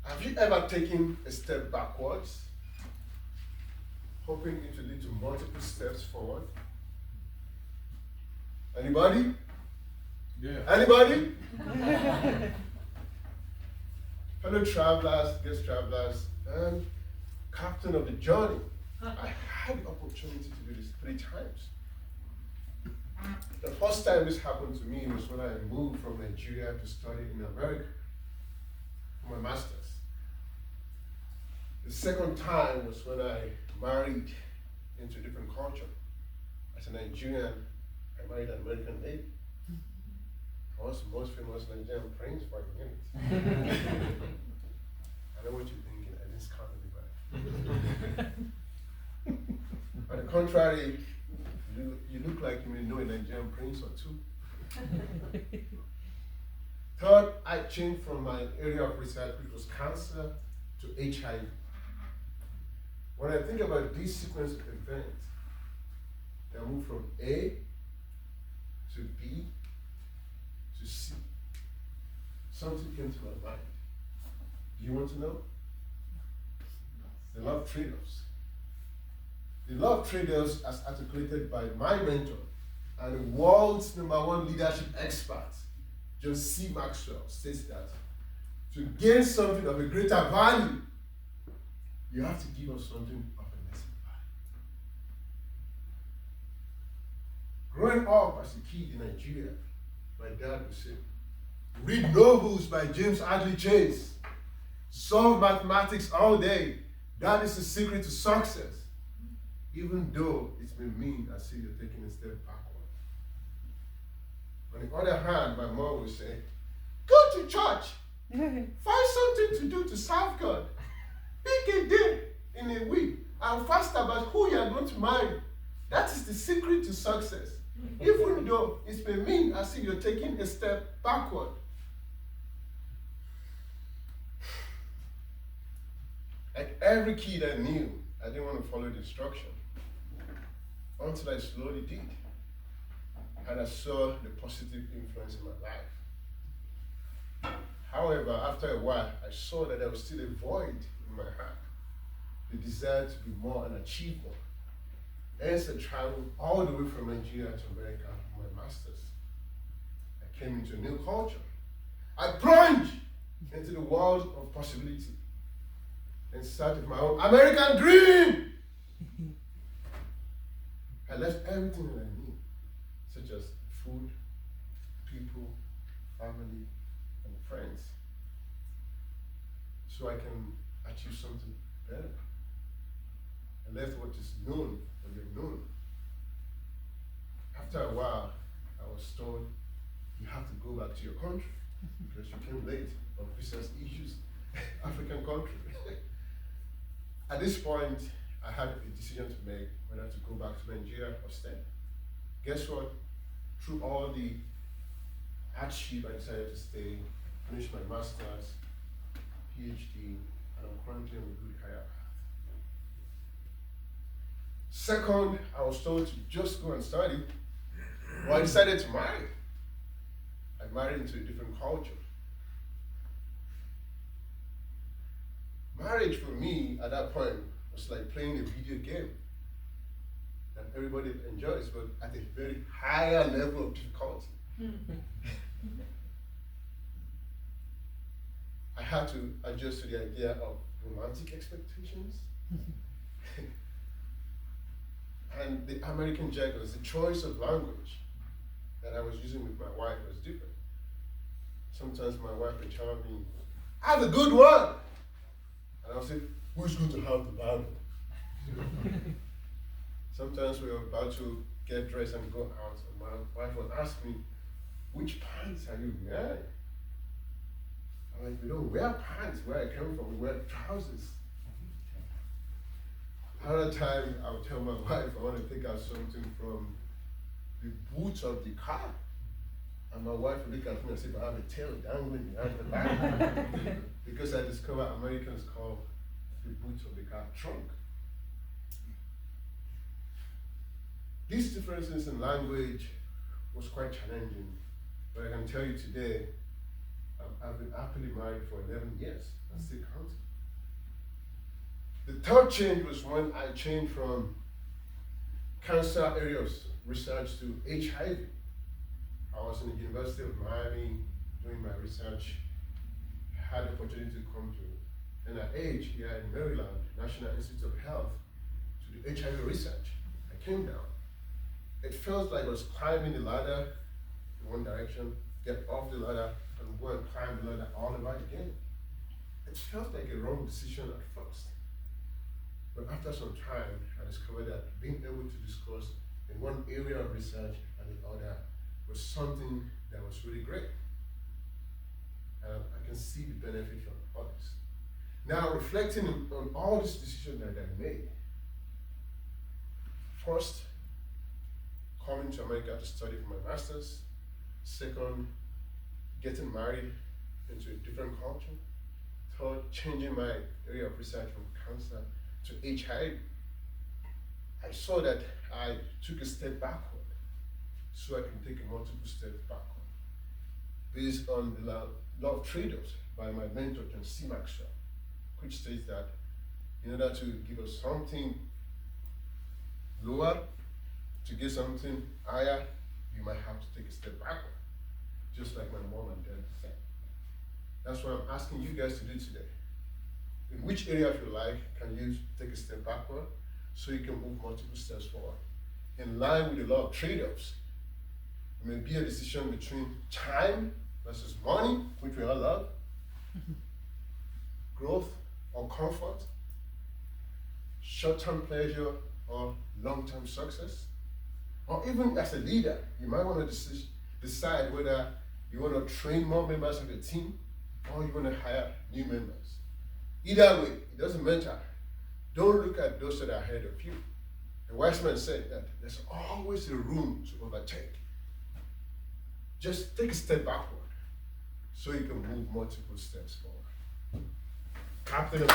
Have you ever taken a step backwards, hoping it will lead to multiple steps forward? Anybody? Yeah. Anybody? Fellow travelers, guest travelers, and captain of the journey. I had the opportunity to do this 3 times. The first time this happened to me was when I moved from Nigeria to study in America for my master's. The second time was when I married into a different culture. As a Nigerian, I married an American lady. I was the most famous Nigerian prince for a minute. I know what you're thinking, I didn't count anybody. On the contrary, you look like you may know a Nigerian prince or 2. Third, I changed from my area of research, which was cancer, to HIV. When I think about this sequence of events, I moved from A to B to C. Something came to my mind. Do you want to know? The law of trade-offs. The law of trade-offs, as articulated by my mentor and the world's #1 leadership expert, John C. Maxwell, states that to gain something of a greater value, you have to give up something of a lesser value. Growing up as a kid in Nigeria, my dad would say, read novels by James Hadley Chase, solve mathematics all day. That is the secret to success. Even though it may mean as if you're taking a step backward. On the other hand, my mom would say, go to church. Find something to do to serve God. Pick a day in a week and fast about who you are going to marry. That is the secret to success. Even though it may mean as if you're taking a step backward. Like every kid I knew, I didn't want to follow the instruction until I slowly did. And I saw the positive influence in my life. However, after a while, I saw that there was still a void in my heart, the desire to be more and achieve more. Hence, I traveled all the way from Nigeria to America for my master's. I came into a new culture. I plunged into the world of possibility and started my own American dream. I left everything that I knew, such as food, people, family, and friends, so I can achieve something better. I left what is known for the unknown. After a while, I was told, you have to go back to your country because you came late on visa issues, African country. At this point, I had a decision to make whether to go back to Nigeria or stay. Guess what? Through all the hardship, I decided to stay, finish my master's, PhD, and I'm currently on a good career path. Second, I was told to just go and study. Well, I decided to marry. I married into a different culture. Marriage for me at that point was like playing a video game that everybody enjoys, but at a very higher level of difficulty. I had to adjust to the idea of romantic expectations. And the American jargons, the choice of language that I was using with my wife was different. Sometimes my wife would tell me, have a good one. And I'll say, who's going to have the Bible? Sometimes we were about to get dressed and go out, and my wife would ask me, which pants are you wearing? I'm like, we don't wear pants where I come from, we wear trousers. Another time, I would tell my wife I want to take out something from the boot of the car. And my wife would look at me and say, I have a tail dangling behind the back. Because I discovered Americans call the boot of the car trunk. These differences in language was quite challenging. But I can tell you today, I've been happily married for 11 years. and still counting. The third change was when I changed from cancer areas research to HIV. I was in the University of Miami doing my research. I had the opportunity to come to NIH here in Maryland, National Institute of Health, to do HIV research. I came down. It felt like I was climbing the ladder in one direction, get off the ladder, and go and climb the ladder all the way again. It felt like a wrong decision at first. But after some time, I discovered that being able to discuss in one area of research and the other was something that was really great. And I can see the benefit from others. Now, reflecting on all these decisions that I made, first, coming to America to study for my master's. Second, getting married into a different culture. Third, changing my area of research from cancer to HIV. I saw that I took a step backward so I can take a multiple steps backward based on the law of trade-offs by my mentor, John C. Maxwell, which states that in order to give us something lower, to get something higher, you might have to take a step backward, just like my mom and dad said. That's what I'm asking you guys to do today. In which area of your life can you take a step backward so you can move multiple steps forward? In line with the law of trade-offs, it may be a decision between time versus money, which we all love, growth or comfort, short-term pleasure or long-term success. Or even as a leader, you might want to decide whether you want to train more members of your team or you want to hire new members. Either way, it doesn't matter. Don't look at those that are ahead of you. The wise man said that there's always a room to overtake. Just take a step backward so you can move multiple steps forward. Captain of the